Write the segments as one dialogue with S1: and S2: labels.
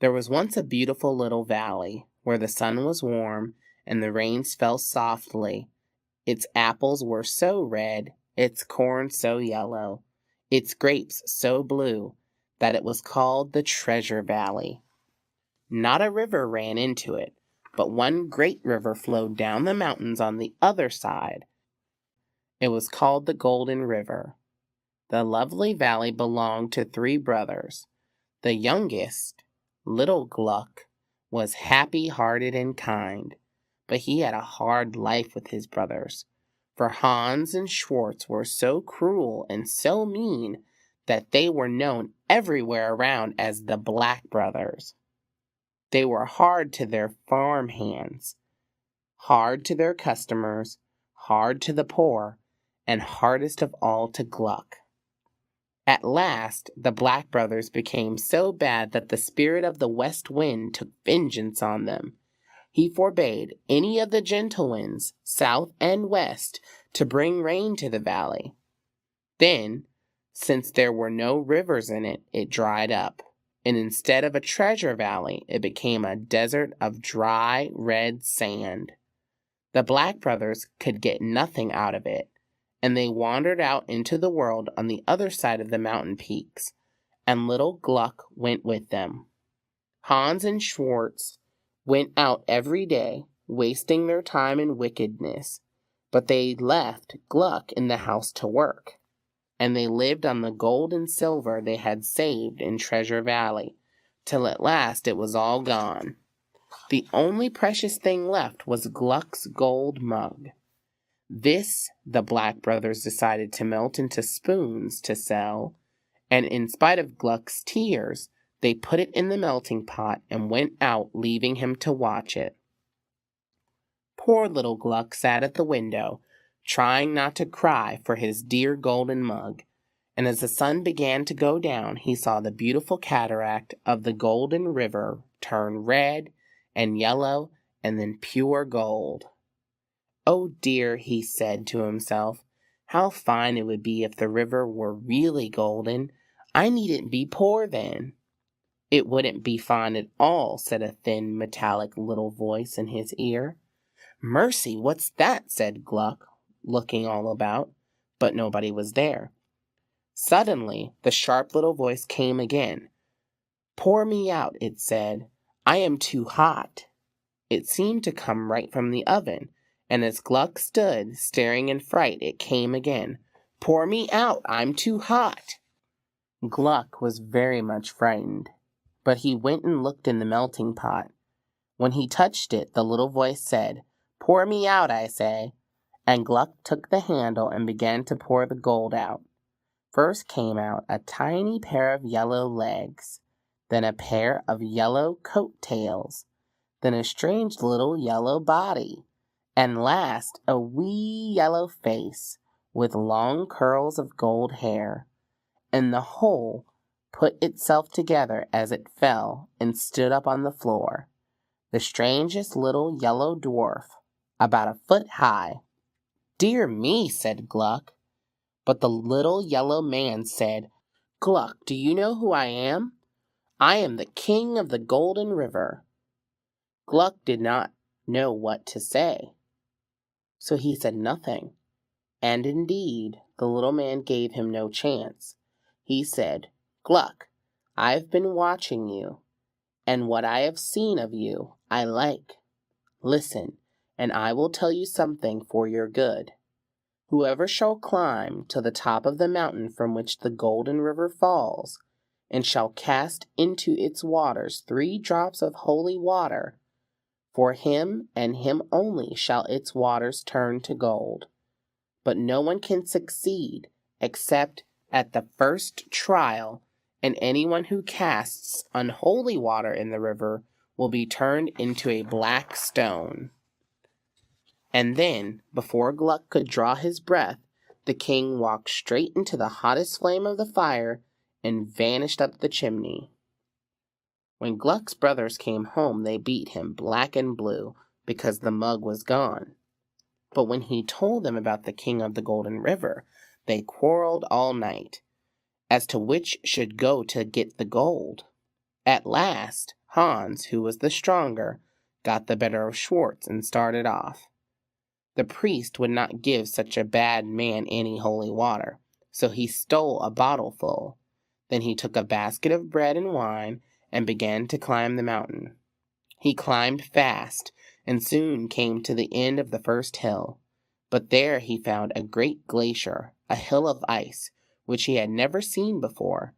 S1: There was once a beautiful little valley where the sun was warm and the rains fell softly. Its apples were so red, its corn so yellow, its grapes so blue that it was called the Treasure Valley. Not a river ran into it, but one great river flowed down the mountains on the other side. It was called the Golden River. The lovely valley belonged to three brothers. The youngest, little Gluck, was happy-hearted and kind, but he had a hard life with his brothers, for Hans and Schwartz were so cruel and so mean that they were known everywhere around as the Black Brothers. They were hard to their farm hands, hard to their customers, hard to the poor, and hardest of all to Gluck. At last, the Black Brothers became so bad that the spirit of the west wind took vengeance on them. He forbade any of the gentle winds, south and west, to bring rain to the valley. Then, since there were no rivers in it, it dried up, and instead of a treasure valley, it became a desert of dry, red sand. The Black Brothers could get nothing out of it, and they wandered out into the world on the other side of the mountain peaks, and little Gluck went with them. Hans and Schwartz went out every day, wasting their time in wickedness, but they left Gluck in the house to work, and they lived on the gold and silver they had saved in Treasure Valley, till at last it was all gone. The only precious thing left was Gluck's gold mug. This the Black Brothers decided to melt into spoons to sell, and in spite of Gluck's tears, they put it in the melting pot and went out, leaving him to watch it. Poor little Gluck sat at the window, trying not to cry for his dear golden mug, and as the sun began to go down, he saw the beautiful cataract of the Golden River turn red and yellow and then pure gold. "Oh dear," he said to himself, "how fine it would be if the river were really golden. I needn't be poor then." "It wouldn't be fine at all," said a thin, metallic little voice in his ear. "Mercy, what's that?" said Gluck, looking all about, but nobody was there. Suddenly, the sharp little voice came again. "Pour me out," it said. "I am too hot." It seemed to come right from the oven, and as Gluck stood, staring in fright, it came again. "Pour me out, I'm too hot." Gluck was very much frightened, but he went and looked in the melting pot. When he touched it, the little voice said, "Pour me out, I say." And Gluck took the handle and began to pour the gold out. First came out a tiny pair of yellow legs, then a pair of yellow coat tails, then a strange little yellow body, and last a wee yellow face with long curls of gold hair, and the whole put itself together as it fell and stood up on the floor, the strangest little yellow dwarf, about a foot high. "Dear me," said Gluck. But the little yellow man said, "Gluck, do you know who I am? I am the King of the Golden River." Gluck did not know what to say, so he said nothing. And indeed, the little man gave him no chance. He said, "Gluck, I've been watching you, and what I have seen of you I like. Listen, and I will tell you something for your good. Whoever shall climb to the top of the mountain from which the Golden River falls, and shall cast into its waters 3 drops of holy water, for him and him only shall its waters turn to gold. But no one can succeed except at the first trial, and anyone who casts unholy water in the river will be turned into a black stone." And then, before Gluck could draw his breath, the king walked straight into the hottest flame of the fire and vanished up the chimney. When Gluck's brothers came home, they beat him black and blue because the mug was gone. But when he told them about the King of the Golden River, they quarreled all night as to which should go to get the gold. At last, Hans, who was the stronger, got the better of Schwartz and started off. The priest would not give such a bad man any holy water, so he stole a bottle full. Then he took a basket of bread and wine and began to climb the mountain. He climbed fast and soon came to the end of the first hill. But there he found a great glacier, a hill of ice, which he had never seen before.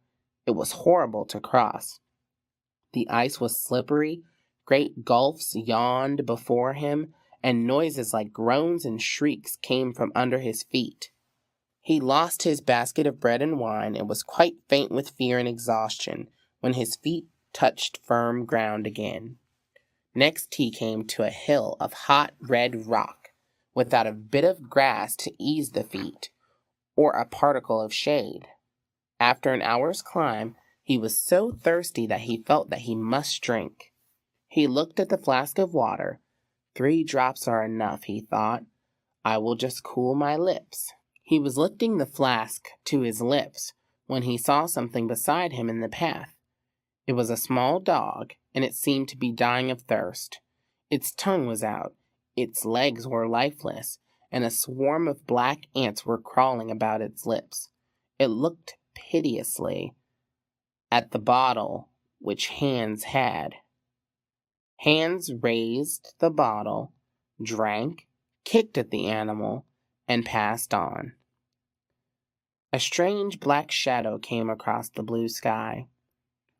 S1: It was horrible to cross. The ice was slippery, great gulfs yawned before him, and noises like groans and shrieks came from under his feet. He lost his basket of bread and wine and was quite faint with fear and exhaustion when his feet touched firm ground again. Next he came to a hill of hot red rock, without a bit of grass to ease the feet, or a particle of shade. After an hour's climb, he was so thirsty that he felt that he must drink. He looked at the flask of water. 3 drops are enough, he thought. I will just cool my lips. He was lifting the flask to his lips when he saw something beside him in the path. It was a small dog, and it seemed to be dying of thirst. Its tongue was out, its legs were lifeless, and a swarm of black ants were crawling about its lips. It looked piteously at the bottle which Hans had. Hans raised the bottle, drank, kicked at the animal, and passed on. A strange black shadow came across the blue sky.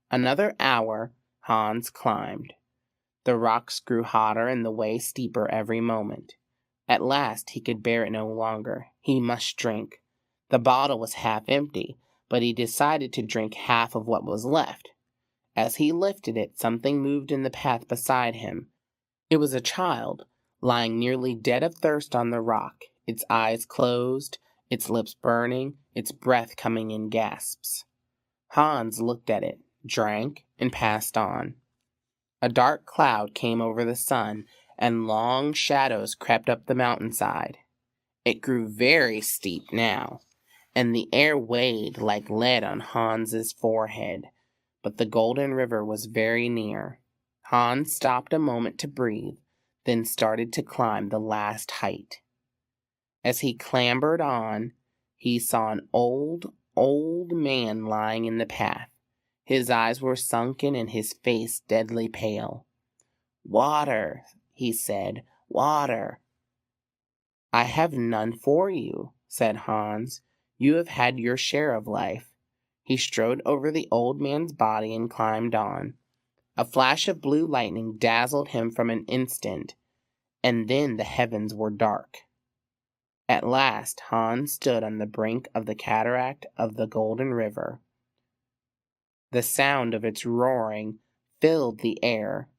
S1: Another hour Hans climbed. The rocks grew hotter and the way steeper every moment. At last he could bear it no longer. He must drink. The bottle was half empty, but he decided to drink half of what was left. As he lifted it, something moved in the path beside him. It was a child, lying nearly dead of thirst on the rock, its eyes closed, its lips burning, its breath coming in gasps. Hans looked at it, drank, and passed on. A dark cloud came over the sun, and long shadows crept up the mountainside. It grew very steep now, and the air weighed like lead on Hans's forehead. But the Golden River was very near. Hans stopped a moment to breathe, then started to climb the last height. As he clambered on, he saw an old man lying in the path. His eyes were sunken and his face deadly pale. "Water," he said, "water." "I have none for you," said Hans. "You have had your share of life." He strode over the old man's body and climbed on. A flash of blue lightning dazzled him for an instant, and then the heavens were dark. At last Hans stood on the brink of the cataract of the Golden River. The sound of its roaring filled the air.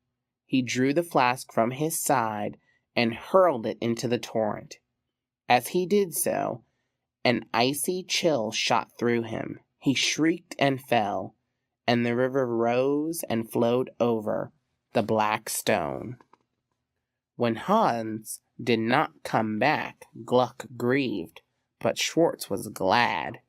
S1: He drew the flask from his side and hurled it into the torrent. As he did so, an icy chill shot through him. He shrieked and fell, and the river rose and flowed over the black stone. When Hans did not come back, Gluck grieved, but Schwartz was glad.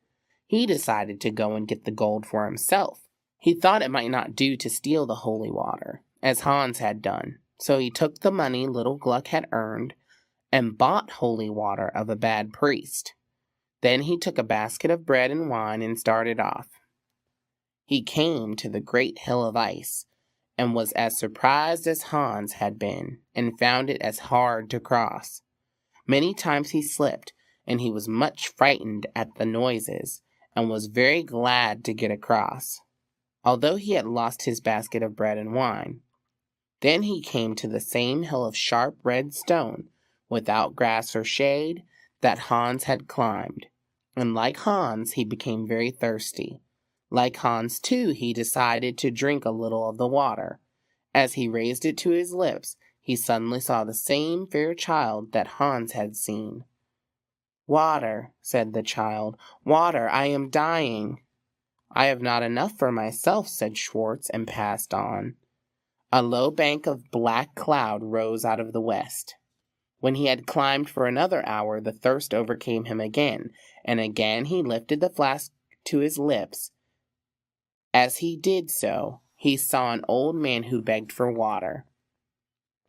S1: He decided to go and get the gold for himself. He thought it might not do to steal the holy water, as Hans had done, so he took the money little Gluck had earned and bought holy water of a bad priest. Then he took a basket of bread and wine and started off. He came to the great hill of ice, and was as surprised as Hans had been, and found it as hard to cross. Many times he slipped, and he was much frightened at the noises, and was very glad to get across, although he had lost his basket of bread and wine. Then he came to the same hill of sharp red stone, without grass or shade, that Hans had climbed, and like Hans he became very thirsty. Like Hans, too, he decided to drink a little of the water. As he raised it to his lips, he suddenly saw the same fair child that Hans had seen. "Water," said the child, "water, I am dying." "I have not enough for myself," said Schwartz, and passed on. A low bank of black cloud rose out of the west. When he had climbed for another hour, the thirst overcame him again, and again he lifted the flask to his lips. As he did so, he saw an old man who begged for water.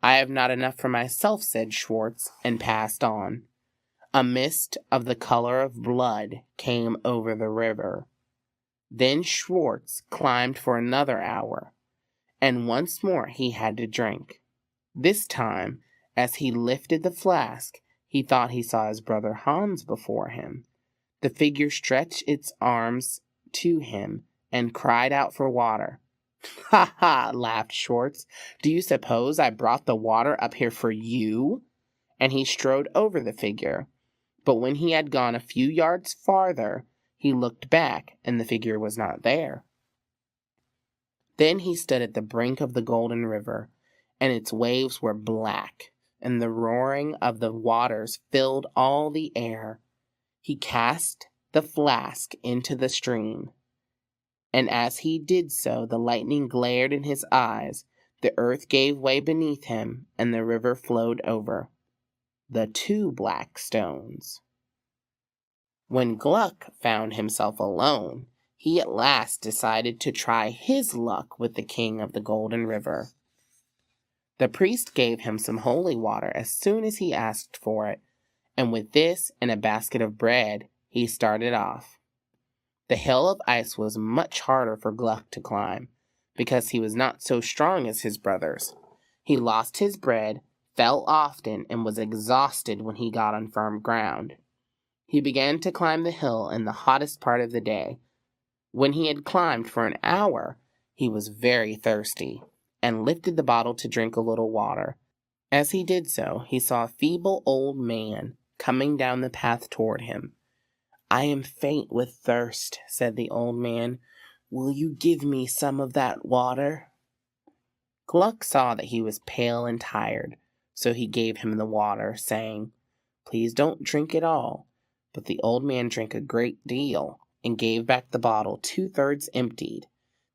S1: "I have not enough for myself," said Schwartz, and passed on. A mist of the color of blood came over the river. Then Schwartz climbed for another hour, and once more he had to drink. This time, as he lifted the flask, he thought he saw his brother Hans before him. The figure stretched its arms to him and cried out for water. "Ha ha!" laughed Schwartz. "Do you suppose I brought the water up here for you?" And he strode over the figure. But when he had gone a few yards farther, he looked back, and the figure was not there. Then he stood at the brink of the Golden River, and its waves were black, and the roaring of the waters filled all the air. He cast the flask into the stream, and as he did so, the lightning glared in his eyes, the earth gave way beneath him, and the river flowed over the two black stones. When Gluck found himself alone, he at last decided to try his luck with the king of the Golden River. The priest gave him some holy water as soon as he asked for it, and with this and a basket of bread, he started off. The hill of ice was much harder for Gluck to climb, because he was not so strong as his brothers. He lost his bread, fell often, and was exhausted when he got on firm ground. He began to climb the hill in the hottest part of the day. When he had climbed for an hour, he was very thirsty, and lifted the bottle to drink a little water. As he did so, he saw a feeble old man coming down the path toward him. "I am faint with thirst," said the old man. "Will you give me some of that water?" Gluck saw that he was pale and tired, so he gave him the water, saying, "Please don't drink it all." But the old man drank a great deal, and gave back the bottle 2/3 emptied.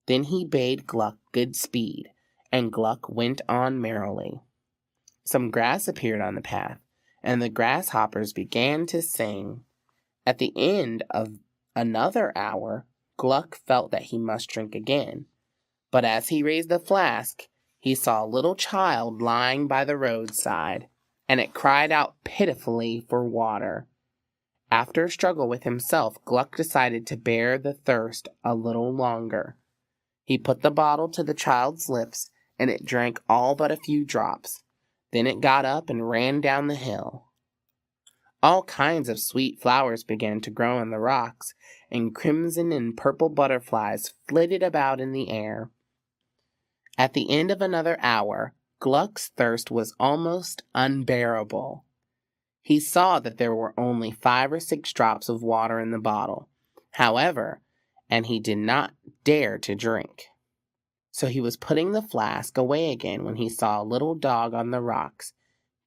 S1: Then he bade Gluck good speed, and Gluck went on merrily. Some grass appeared on the path, and the grasshoppers began to sing. At the end of another hour, Gluck felt that he must drink again. But as he raised the flask, he saw a little child lying by the roadside, and it cried out pitifully for water. After a struggle with himself, Gluck decided to bear the thirst a little longer. He put the bottle to the child's lips, and it drank all but a few drops. Then it got up and ran down the hill. All kinds of sweet flowers began to grow on the rocks, and crimson and purple butterflies flitted about in the air. At the end of another hour, Gluck's thirst was almost unbearable. He saw that there were only 5 or 6 drops of water in the bottle, however, and he did not dare to drink. So he was putting the flask away again when he saw a little dog on the rocks,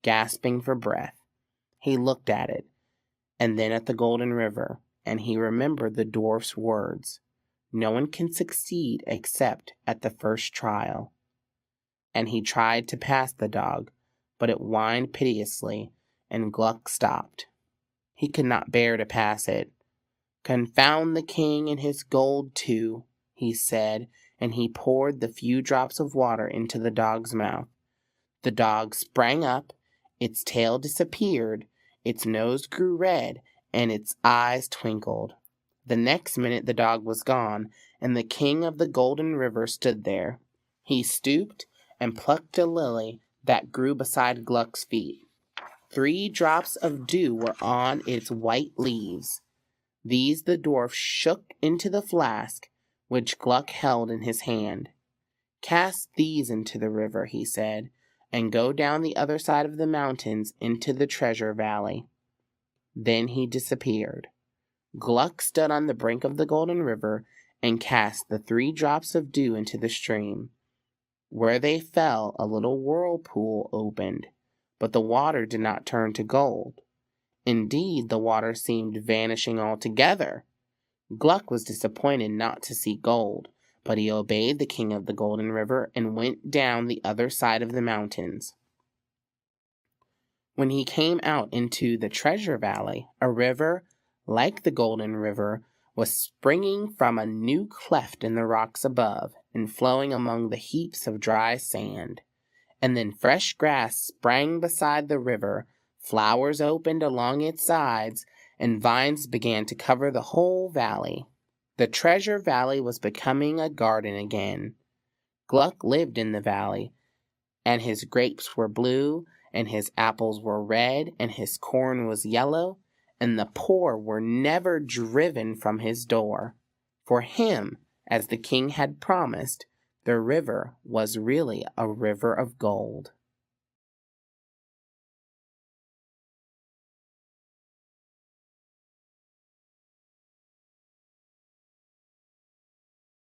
S1: gasping for breath. He looked at it, and then at the Golden River, and he remembered the dwarf's words, "No one can succeed except at the first trial." And he tried to pass the dog, but it whined piteously, and Gluck stopped. He could not bear to pass it. "Confound the king and his gold too," he said, and he poured the few drops of water into the dog's mouth. The dog sprang up, its tail disappeared, its nose grew red, and its eyes twinkled. The next minute the dog was gone, and the king of the Golden River stood there. He stooped and plucked a lily that grew beside Gluck's feet. 3 drops of dew were on its white leaves. These the dwarf shook into the flask, which Gluck held in his hand. "Cast these into the river," he said, "and go down the other side of the mountains into the treasure valley." Then he disappeared. Gluck stood on the brink of the Golden River and cast the 3 drops of dew into the stream. Where they fell, a little whirlpool opened, but the water did not turn to gold. Indeed, the water seemed vanishing altogether. Gluck was disappointed not to see gold, but he obeyed the king of the Golden River and went down the other side of the mountains. When he came out into the treasure valley, a river, like the Golden River, was springing from a new cleft in the rocks above and flowing among the heaps of dry sand. And then fresh grass sprang beside the river, flowers opened along its sides, and vines began to cover the whole valley. The Treasure Valley was becoming a garden again. Gluck lived in the valley, and his grapes were blue, and his apples were red, and his corn was yellow, and the poor were never driven from his door. For him, as the king had promised, the river was really a river of gold.